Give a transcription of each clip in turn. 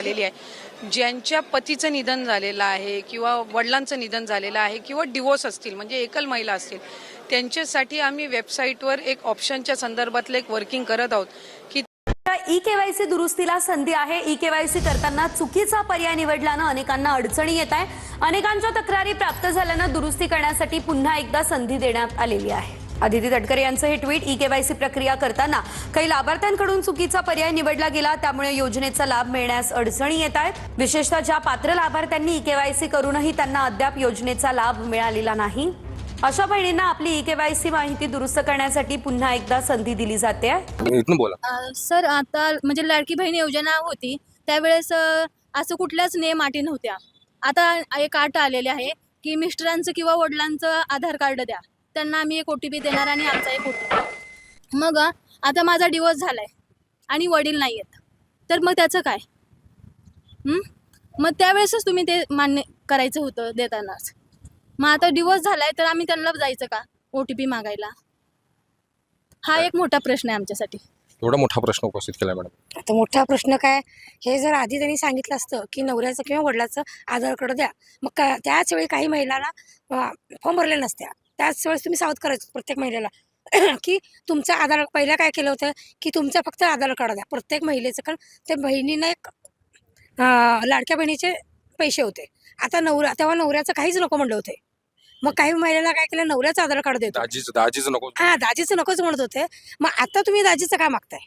झालेली आहे। ज्यांच्या पतीचं निधन झालेलं आहे किंवा वडिलांचं निधन झालेलं आहे किंवा डिवोर्स असतील म्हणजे एकल महिला असतील त्यांच्यासाठी आम्ही वेबसाईटवर एक ऑप्शनच्या संदर्भातलं एक वर्किंग करत आहोत की ई-केवायसी दुरुस्तीला संधी आहे। ई-केवायसी करताना चुकीचा पर्याय निवडल्यानं अनेकांना अडचणी येत आहे। अनेकांच्या तक्रारी प्राप्त झाल्यानं दुरुस्ती करण्यासाठी पुन्हा एकदा संधी देण्यात आलेली आहे। आदिती तटकरे यांचं हे ट्विट ई-केवायसी प्रक्रिया करताना काही लाभार्थ्यांकडून चुकीचा पर्याय निवडला गेला त्यामुळे योजनेचा लाभ मिळण्यास अडचणी येत आहेत। विशेषतः ज्या पात्र लाभार्थ्यांनी ई-केवायसी करूनही त्यांना अद्याप योजनेचा लाभ मिळालेला नाही अशा बहिणींना आपली ई-केवायसी माहिती दुरुस्त करण्यासाठी पुन्हा एकदा संधी दिली जाते। सर आता म्हणजे लाडकी बहीण योजना होती त्यावेळेस असं कुठल्याच नियम अटी नव्हत्या। आता एक अट आलेली आहे की मिस्टरांचं किंवा वडिलांचं आधार कार्ड द्या, त्यांना आम्ही एक OTP देणार आणि आमचा एक OTP। मग आता माझा डिवोर्स झालाय आणि वडील नाही आहेत तर मग त्याचं काय? मग त्यावेळेसच तुम्ही ते मान्य करायचं होतं देतानाच। मग आता डिवोर्स झालाय तर आम्ही त्यांना जायचं का OTP मागायला? हा एक मोठा प्रश्न आहे आमच्यासाठी। एवढा मोठा प्रश्न उपस्थित केला मॅडम। आता मोठा प्रश्न काय, हे जर आधी त्यांनी सांगितलं असतं की नवऱ्याचं किंवा वडिलाचं आधार कार्ड द्या, मग त्याच वेळी काही महिलांना फॉर्म भरले नसत्या। त्याच वेळेस तुम्ही सावध करायचं प्रत्येक महिलेला की तुमचं आधार, पहिला काय केलं होतं की तुमचं फक्त आधार कार्ड द्या प्रत्येक महिलेचं, कारण ते बहिणीनं एक लाडक्या बहिणीचे पैसे होते। आता तेव्हा नवऱ्याचं काहीच नको म्हणलं होते। मग काही महिलेला काय केलं, नवऱ्याचं आधार कार्ड देतो, दाजीचं नको, दाजीचं नकोच म्हणत होते। मग आता तुम्ही दाजीचं काय मागताय?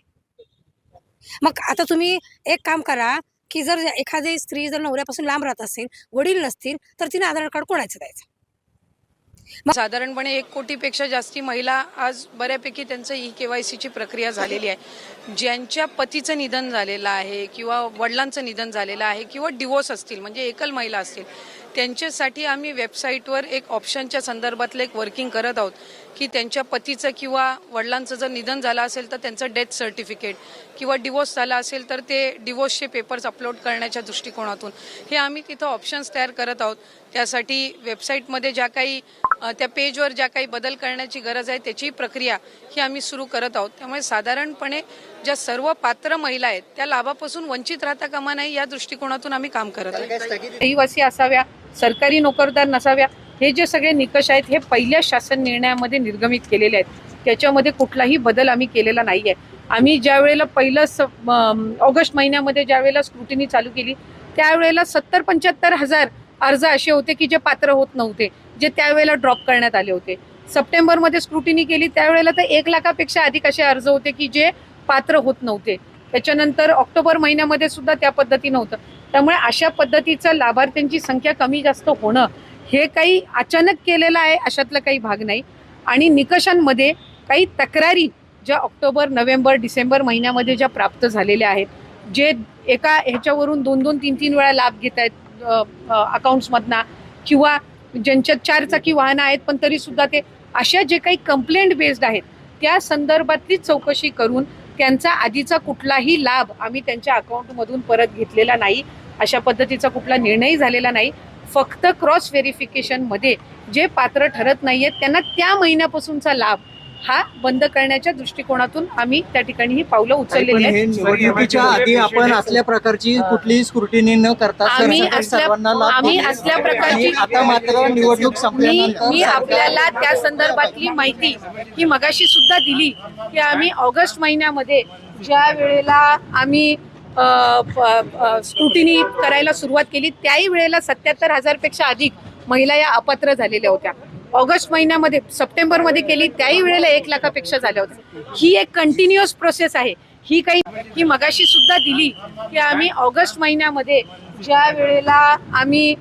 मग आता तुम्ही एक काम करा की जर एखादी स्त्री जर नवऱ्यापासून लांब राहत असेल, वडील नसतील, तर तिने आधार कार्ड कोणाचं द्यायचं? साधारणपणे 1 कोटीपेक्षा जास्ती महिला आज बऱ्यापैकी त्यांचं ई-केवायसीची प्रक्रिया झालेली आहे। ज्यांच्या पतीचं निधन झालेलं आहे किंवा वडिलांचं निधन झालेलं आहे किंवा डिवोर्स असतील म्हणजे एकल महिला असतील त्यांच्यासाठी आम्ही वेबसाईटवर एक ऑप्शनच्या संदर्भातलं एक वर्किंग करत आहोत की त्यांच्या पतीचं किंवा वडिलांचं जर निधन झालं असेल तर त्यांचं डेथ सर्टिफिकेट किंवा डिवोर्स झाला असेल तर ते डिवोर्सचे पेपर्स अपलोड करण्याच्या दृष्टिकोनातून हे आम्ही तिथं ऑप्शन्स तयार करत आहोत। त्यासाठी वेबसाईटमध्ये ज्या काही त्या पेजवर ज्या काही बदल करण्याची गरज आहे त्याची प्रक्रिया ही आम्ही सुरू करत आहोत। त्यामुळे साधारणपणे ज्या सर्व पात्र महिला आहेत त्या लाभापासून वंचित राहता कामा नये या दृष्टिकोनातून आम्ही काम करत आहोत। रहिवासी असाव्या, सरकारी नोकरदार नसाव्या, हे जे सगळे निकष आहेत हे पहिल्या शासन निर्णयामध्ये निर्गमित केलेले आहेत। त्याच्यामध्ये कुठलाही बदल आम्ही केलेला नाहीये। आम्ही ज्या वेळेला पहिलं ऑगस्ट महिन्यामध्ये ज्या वेळेला स्क्रुटिनी चालू केली त्यावेळेला 70-75 हजार अर्ज असे होते की जे पात्र होत नव्हते, जे त्यावेळेला ड्रॉप करण्यात आले होते। सप्टेंबरमध्ये स्क्रुटिनी केली त्यावेळेला तर 1 लाखापेक्षा अधिक असे अर्ज होते की जे पात्र होत नव्हते। त्याच्यानंतर ऑक्टोबर महिन्यामध्ये सुद्धा त्या पद्धतीनं होतं। त्यामुळे अशा पद्धतीचं लाभार्थ्यांची संख्या कमी जास्त होणं हे काही अचानक केलेलं आहे अशातला काही भाग नाही। आणि निकषांमध्ये काही तक्रारी ज्या ऑक्टोबर, नोव्हेंबर, डिसेंबर महिन्यामध्ये ज्या प्राप्त झालेल्या आहेत, जे एका ह्याच्यावरून 2-2, 3-3 वेळा लाभ घेत आहेत अकाउंट्समधनं किंवा ज्यांच्यात 4 चाकी वाहनं आहेत पण तरी सुद्धा ते अशा जे काही कंप्लेंट बेस्ड आहेत त्या संदर्भातली चौकशी करून त्यांचा आधीचा कुठलाही लाभ आम्ही त्यांच्या अकाउंटमधून परत घेतलेला नाही। अशा पद्धतीचा कुठला निर्णय झालेला नाही। फक्त क्रॉस व्हेरिफिकेशनमध्ये जे पात्र ठरत नाहीयेत त्यांना त्या महिन्यापासूनचा लाभ हा बंद करण्याच्या दृष्टिकोनातून आम्ही त्या ठिकाणी ही पावलं उचललेली आहेत। निवडणुकीच्या आधी आपण असल्या प्रकारची कुठलीही स्क्रुटिनी न करता आम्ही असल्या प्रकारची आता मात्र निवडणूक संपल्यानंतर मी आपल्याला त्या संदर्भातली माहिती ही मगाशी सुद्धा दिली की आम्ही ऑगस्ट महिन्यामध्ये ज्या वेळेला आम्ही स्क्रुटिनी करायला सुरुवात केली त्याही वेळेला 77 हजारपेक्षा अधिक महिला या अपात्र झालेल्या होत्या। ऑगस्ट महिन्यामध्ये, सप्टेंबरमध्ये केली त्याही वेळेला 1 लाखापेक्षा झाल्या होत्या। ही एक कंटिन्युअस प्रोसेस आहे। ही मगाशी सुद्धा दिली की आम्ही ऑगस्ट महिन्यामध्ये ज्या वेळेला आम्ही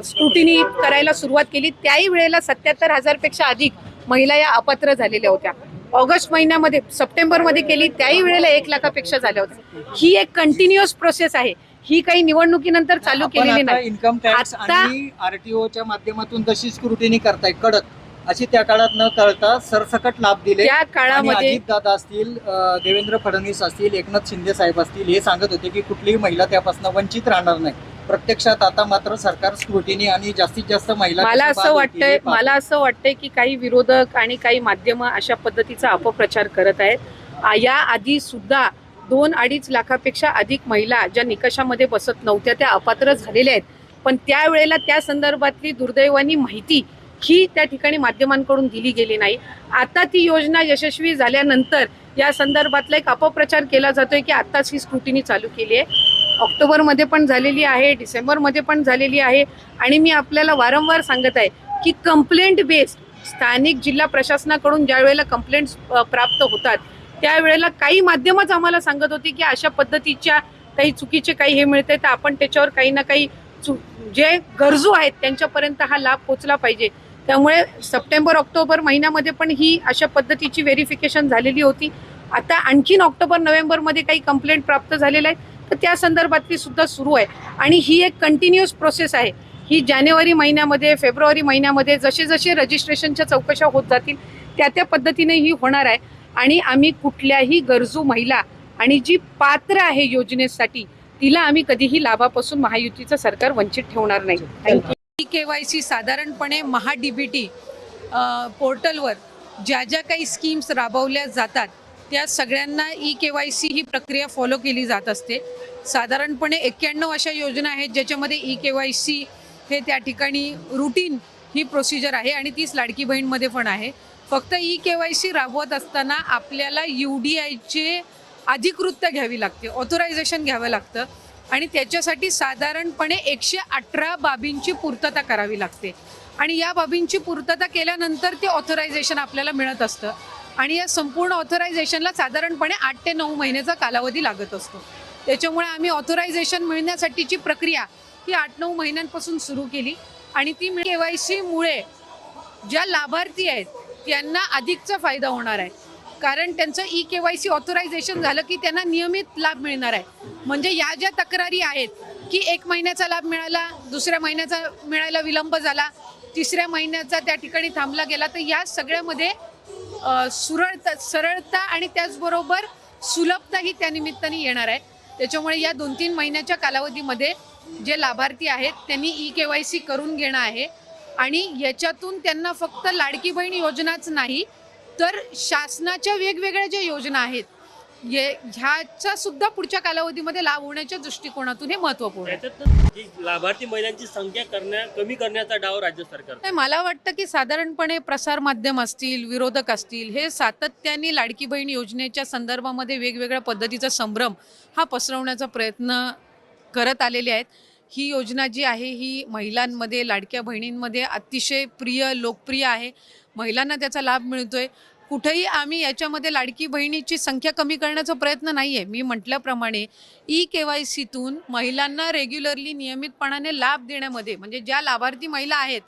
स्क्रुटिनी करायला सुरुवात केली त्याही वेळेला 77 हजारपेक्षा अधिक महिला या अपात्र झालेल्या होत्या। ऑगस्ट महिन्यामध्ये, सप्टेंबरमध्ये केली त्याही वेळेला 1 लाखापेक्षा झाल्या होत्या। ही एक कंटिन्युअस प्रोसेस आहे। ही काही निवडणुकीनंतर चालू केलेली नाही। इन्कम टॅक्स आणि RTOच्या माध्यमातून जशी स्क्रुटिनी करताय कडक, अशी त्या काळात न करता सरसकट लाभ दिले। त्या काळामध्ये अजित दादा असतील, देवेंद्र फडणवीस असतील, एकनाथ शिंदे साहेब असतील, हे सांगत होते की कुठलीही महिला त्यापासून वंचित राहणार नाही। प्रत्यक्षात आता मात्र सरकार स्क्रुटिनी आणि जास्तीत जास्त महिला, मला असं वाटतंय की काही विरोधक आणि काही माध्यम अशा पद्धतीचा अपप्रचार करत आहेत। या आधी सुद्धा 2-2.5 लाखापेक्षा अधिक महिला ज्या निकषामध्ये बसत नव्हत्या त्या अपात्र झालेल्या आहेत. पण त्यावेळेला त्या संदर्भातली दुर्दैवानी माहिती ही त्या ठिकाणी माध्यमांकडून दिली गेली नाही. आता ती योजना यशस्वी झाल्यानंतर या संदर्भातला एक अपप्रचार केला जातोय की आत्ताच ही स्क्रुटिनी चालू केली आहे. ऑक्टोबरमध्ये पण झालेली आहे, डिसेंबरमध्ये पण झालेली आहे. आणि मी आपल्याला वारंवार सांगत आहे की कंप्लेंट बेस्ड स्थानिक जिल्हा प्रशासनाकडून ज्या वेळेला कंप्लेंट्स प्राप्त होतात त्यावेळेला काही माध्यमच आम्हाला सांगत होती की अशा पद्धतीच्या काही चुकीचे काही हे मिळते तर आपण त्याच्यावर काही ना काही जे गरजू आहेत त्यांच्यापर्यंत हा लाभ पोचला पाहिजे. त्यामुळे सप्टेंबर ऑक्टोबर महिन्यामध्ये पण ही अशा पद्धतीची व्हेरिफिकेशन झालेली होती. आता आणखीन ऑक्टोबर नोव्हेंबरमध्ये काही कंप्लेंट प्राप्त झालेल्या आहेत तर त्या संदर्भातली सुद्धा सुरू आहे. आणि ही एक कंटिन्युअस प्रोसेस आहे. ही जानेवारी महिन्यामध्ये, फेब्रुवारी महिन्यामध्ये जसे जसे रजिस्ट्रेशनच्या चौकशा होत जातील त्या पद्धतीने ही होणार आहे. आणि आम्ही कुठल्याही गरजू महिला आणि जी पात्र आहे योजनेसाठी तिला आम्ही कधीही लाभापासून महायुतीचं सरकार वंचित ठेवणार नाही. थँक्यू. KYC साधारणपणे महा-DBT पोर्टलवर ज्या ज्या काही स्कीम्स राबवल्या जातात त्या सगळ्यांना KYC ही प्रक्रिया फॉलो केली जात असते. साधारणपणे 91 अशा योजना आहेत ज्याच्यामध्ये KYC हे त्या ठिकाणी रुटीन ही प्रोसिजर आहे आणि तीच लाडकी बहीणमध्ये पण आहे. फक्त KYC राबवत असताना आपल्याला UDIचे अधिकृतता घ्यावी लागते, ऑथोरायझेशन घ्यावं लागतं आणि त्याच्यासाठी साधारणपणे 118 बाबींची पूर्तता करावी लागते. आणि या बाबींची पूर्तता केल्यानंतर ते ऑथोरायझेशन आपल्याला मिळत असतं. आणि या संपूर्ण ऑथोरायझेशनला साधारणपणे 8 ते 9 महिन्याचा कालावधी लागत असतो. त्याच्यामुळे आम्ही ऑथोरायझेशन मिळण्यासाठीची प्रक्रिया ही 8-9 महिन्यांपासून सुरू केली. आणि ती KYC मुळे ज्या लाभार्थी आहेत त्यांना अधिकचा फायदा होणार आहे. कारण त्यांचं KYC ऑथोरायझेशन झालं की त्यांना नियमित लाभ मिळणार आहे. म्हणजे या ज्या तक्रारी आहेत की 1 महिन्याचा लाभ मिळाला, दुसऱ्या महिन्याचा मिळायला विलंब झाला, तिसऱ्या महिन्याचा त्या ठिकाणी थांबला गेला, तर या सगळ्यामध्ये सरळता आणि त्याचबरोबर सुलभताही त्या निमित्ताने येणार आहे. त्याच्यामुळे या 2-3 महिन्याच्या कालावधीमध्ये जे लाभार्थी आहेत त्यांनी KYC करून घेणं आहे. आणि याच्यातून त्यांना फक्त लाडकी बहीण योजनाच नाही तर शासनाच्या वेगवेगळ्या ज्या योजना आहेत ह्याचा सुद्धा पुढच्या कालावधीमध्ये लाभ होण्याच्या दृष्टिकोनातून हे महत्त्वपूर्ण आहे. त्याच्यात लाभार्थी महिलांची संख्या कमी करण्याचा डाव राज्य सरकार. नाही, मला वाटतं की साधारणपणे प्रसारमाध्यम असतील, विरोधक असतील, हे सातत्याने लाडकी बहीण योजनेच्या संदर्भामध्ये वेगवेगळ्या पद्धतीचा संभ्रम हा पसरवण्याचा प्रयत्न करत आलेले आहेत. ही योजना जी आहे ही महिलांमध्ये, लाडक्या बहिणींमध्ये अतिशय लोकप्रिय आहे. महिलांना त्याचा लाभ मिळतोय. कुठेही आम्ही याच्यामध्ये लाडकी बहिणीची संख्या कमी करण्याचा प्रयत्न नाही आहे. मी म्हटल्याप्रमाणे KYCतून महिलांना रेग्युलरली नियमितपणाने लाभ देण्यामध्ये, म्हणजे ज्या लाभार्थी महिला आहेत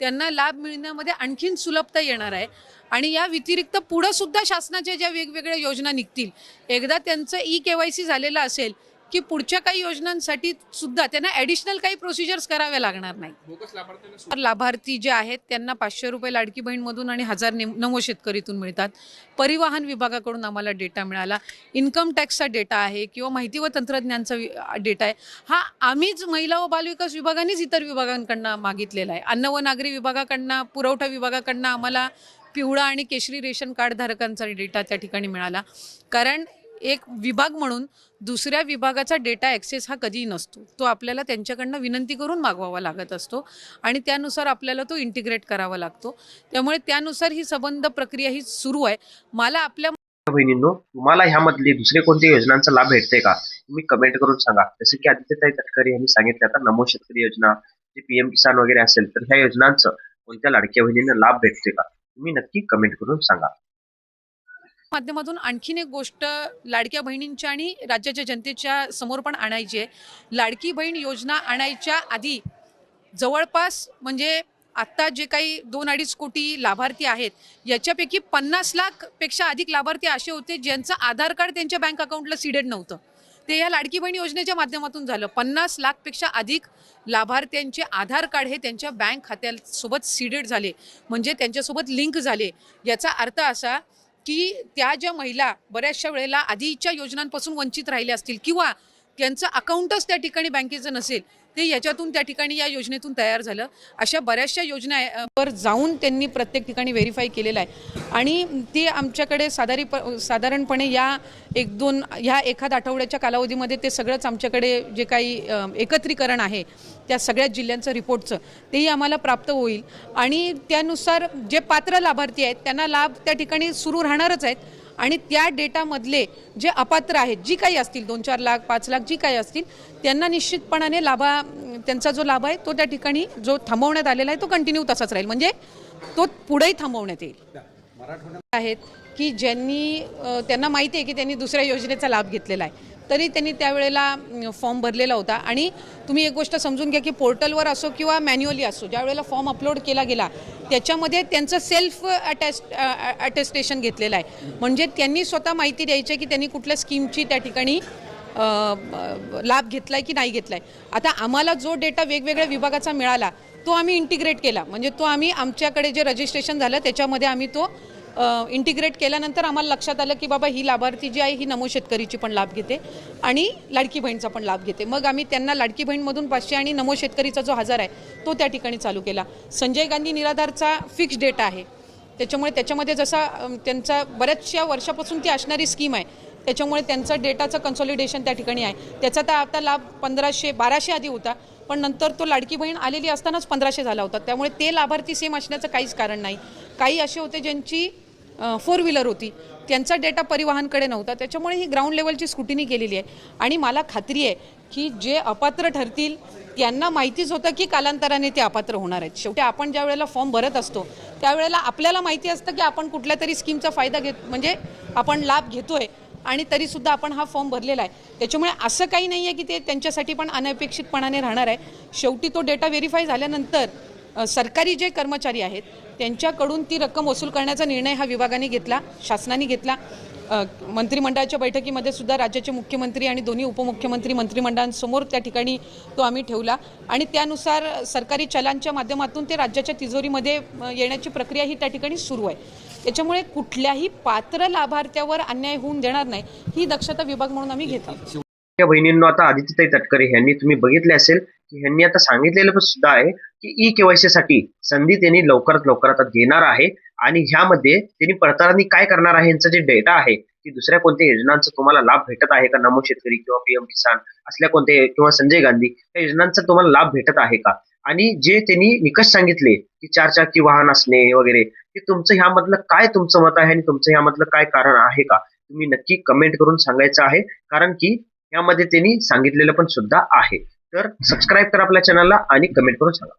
त्यांना लाभ मिळण्यामध्ये आणखीन सुलभता येणार आहे. आणि या व्यतिरिक्त पुढं सुद्धा शासनाच्या ज्या वेगवेगळ्या योजना निघतील, एकदा त्यांचं KYC झालेलं असेल की पुढच्या काही योजनांसाठी सुद्धा त्यांना ॲडिशनल काही प्रोसिजर्स कराव्या लागणार नाही. लाभार्थी जे आहेत त्यांना 500 रुपये लाडकी बहीणमधून आणि 1000 नमो शेतकरीतून मिळतात. परिवहन विभागाकडून आम्हाला डेटा मिळाला, इन्कम टॅक्सचा डेटा आहे किंवा माहिती व तंत्रज्ञानचा डेटा आहे. हा आम्हीच महिला व बालविकास विभागानेच इतर विभागांकडनं मागितलेला आहे. अन्न व नागरी विभागाकडनं, पुरवठा विभागाकडनं आम्हाला पिवळा आणि केशरी रेशन कार्ड धारकांचा डेटा त्या ठिकाणी मिळाला. कारण एक विभाग म्हणून दुसऱ्या विभागाचा डेटा ॲक्सेस हा कधीही नसतो. तो आपल्याला त्यांच्याकडनं विनंती करून मागवावा लागत असतो आणि त्यानुसार आपल्याला तो इंटिग्रेट करावा लागतो. त्यामुळे त्यानुसार ही संबंध प्रक्रिया ही सुरू आहे. मला आपल्या बहिणींनो, तुम्हाला ह्यामधली दुसरे कोणत्या योजनांचा लाभ भेटते का? तुम्ही कमेंट करून सांगा. जसे की आदित्यताई तटकरे यांनी सांगितलं, आता नमो शेतकरी योजना, जे PM किसान वगैरे असेल, तर ह्या योजनांचं कोणत्या लाडक्या बहिणींना लाभ भेटते का? तुम्ही नक्की कमेंट करून सांगा. माध्यमातून आणखीन एक गोष्ट लाडक्या बहिणींच्या आणि राज्याच्या जनतेच्या समोर पण आणायची आहे. लाडकी बहीण योजना आणायच्या आधी जवळपास म्हणजे आत्ता जे काही 2-2.5 कोटी लाभार्थी आहेत याच्यापैकी 50 लाखपेक्षा अधिक लाभार्थी असे होते ज्यांचं आधार कार्ड त्यांच्या बँक अकाउंटला सीडेड नव्हतं. ते या लाडकी बहीण योजनेच्या माध्यमातून झालं. 50 लाखपेक्षा अधिक लाभार्थ्यांचे आधार कार्ड हे त्यांच्या बँक खात्यासोबत सीडेड झाले, म्हणजे त्यांच्यासोबत लिंक झाले. याचा अर्थ असा की त्या ज्या महिला बऱ्याचशा वेळेला आधीच्या योजनांपासून वंचित राहिल्या असतील किंवा त्यांचं अकाउंटच त्या ठिकाणी बँकेचं नसेल, ते याच्यातून त्या ठिकाणी या योजनेतून तयार झालं. अशा बऱ्याचशा योजना वर जाऊन त्यांनी प्रत्येक ठिकाणी व्हेरीफाय केलेलं आहे आणि ते आमच्याकडे साधारणपणे ह्या एखाद आठवड्याच्या कालावधीमध्ये ते सगळंच आमच्याकडे जे काही एकत्रीकरण आहे त्या सगळ्या जिल्ह्यांचं रिपोर्टचं तेही आम्हाला प्राप्त होईल आणि त्यानुसार जे पात्र लाभार्थी आहेत त्यांना लाभ त्या ठिकाणी सुरू राहणारच आहेत आणि त्या डेटामधले जे अपात्र आहेत जी काही असतील 2-4 लाख 5 लाख जी काही असतील त्यांना निश्चितपणाने त्यांचा जो लाभ आहे तो त्या ठिकाणी जो थांबवण्यात आलेला आहे तो कंटिन्यू तसाच राहील, म्हणजे तो पुढेही थांबवण्यात येईल. आहेत की त्यांना माहिती आहे की त्यांनी दुसऱ्या योजनेचा लाभ घेतलेला आहे तरी त्यांनी त्यावेळेला फॉर्म भरलेला होता. आणि तुम्ही एक गोष्ट समजून घ्या की पोर्टलवर असो किंवा मॅन्युअली असो ज्या वेळेला फॉर्म अपलोड केला गेला त्याच्यामध्ये त्यांचं सेल्फ अटेस्टेशन घेतलेलं आहे, म्हणजे त्यांनी स्वतः माहिती द्यायची की त्यांनी कुठल्या स्कीमची त्या ठिकाणी लाभ घेतलाय की नाही घेतलाय. आता आम्हाला जो डेटा वेगवेगळ्या विभागाचा मिळाला तो आम्ही इंटिग्रेट केला, म्हणजे तो आम्ही आमच्याकडे जे रजिस्ट्रेशन झालं त्याच्यामध्ये आम्ही तो इंटिग्रेट केल्यानंतर आम्हाला लक्षात आलं की बाबा ही लाभार्थी जी आहे ही नमो शेतकरीची पण लाभ घेते आणि लाडकी बहीणचा पण लाभ घेते. मग आम्ही त्यांना लाडकी बहीणमधून 500 आणि नमो शेतकरीचा जो 1000 आहे तो त्या ठिकाणी चालू केला. संजय गांधी निराधारचा फिक्स डेटा आहे त्याच्यामुळे त्याच्यामध्ये जसा त्यांचा बऱ्याचशा वर्षापासून ती असणारी स्कीम आहे त्याच्यामुळे त्यांचा डेटाचं कन्सॉलिडेशन त्या ठिकाणी आहे. त्याचा तर आता लाभ 1200 आधी होता पण नंतर तो लाडकी बहीण आलेली असतानाच 1500 झाला होता, त्यामुळे ते लाभार्थी सेम असण्याचं काहीच कारण नाही. काही असे होते ज्यांची 4 व्हीलर होती त्यांचा डेटा परिवहनकडे नव्हता, त्याच्यामुळे ही ग्राउंड लेवलची स्क्रुटिनी केलेली आहे. आणि मला खात्री आहे की जे अपात्र ठरतील त्यांना माहितीच होतं की कालांतराने ते अपात्र होणार आहेत. शेवटी आपण ज्या वेळेला फॉर्म भरत असतो त्यावेळेला आपल्याला माहिती असतं की आपण कुठल्या तरी स्कीमचा फायदा म्हणजे आपण लाभ घेतोय आणि तरीसुद्धा आपण हा फॉर्म भरलेला आहे. त्याच्यामुळे असं काही नाही आहे की ते त्यांच्यासाठी पण अनपेक्षितपणाने राहणार आहे. शेवटी तो डेटा व्हेरीफाय झाल्यानंतर सरकारी जे कर्मचारी आहेत त्यांच्याकडून ती रक्कम वसूल करण्याचा निर्णय हा विभागाने घेतला, शासनाने घेतला. मंत्रिमंडळाच्या बैठकीमध्ये सुद्धा राज्याचे मुख्यमंत्री आणि दोन्ही उपमुख्यमंत्री मंत्रिमंडळांसमोर त्या ठिकाणी तो आम्ही ठेवला आणि त्यानुसार सरकारी चलांच्या माध्यमातून ते राज्याच्या तिजोरीमध्ये येण्याची प्रक्रिया ही त्या ठिकाणी सुरू आहे. त्याच्यामुळे कुठल्याही पात्र लाभार्थ्यावर अन्याय होऊन देणार नाही ही दक्षता विभाग म्हणून आम्ही घेतो. त्या बहिणींना आता आदित्यताई तटकरे यांनी तुम्ही बघितले असेल की यांनी आता सांगितलेलं पण सुद्धा आहे की ई-केवायसी साठी संधी त्यांनी लवकरात आता घेणार आहे आणि ह्यामध्ये त्यांनी पडताळणी काय करणार आहे यांचा जे डेटा आहे की दुसऱ्या कोणत्या योजनांचा तुम्हाला लाभ भेटत आहे का, नमो शेतकरी किंवा पीएम किसान असल्या कोणत्या किंवा संजय गांधी या योजनांचा तुम्हाला लाभ भेटत आहे का, आणि जे त्यांनी निकष सांगितले की 4 चाकी वाहन असणे वगैरे ते तुमचं ह्यामधलं काय तुमचं मत आहे आणि तुमचं ह्यामधलं काय कारण आहे का तुम्ही नक्की कमेंट करून सांगायचं आहे, कारण की यामध्ये त्यांनी सांगितलेलं पण सुद्धा आहे. तर सबस्क्राईब करा आपल्या चॅनलला आणि कमेंट करून सांगा.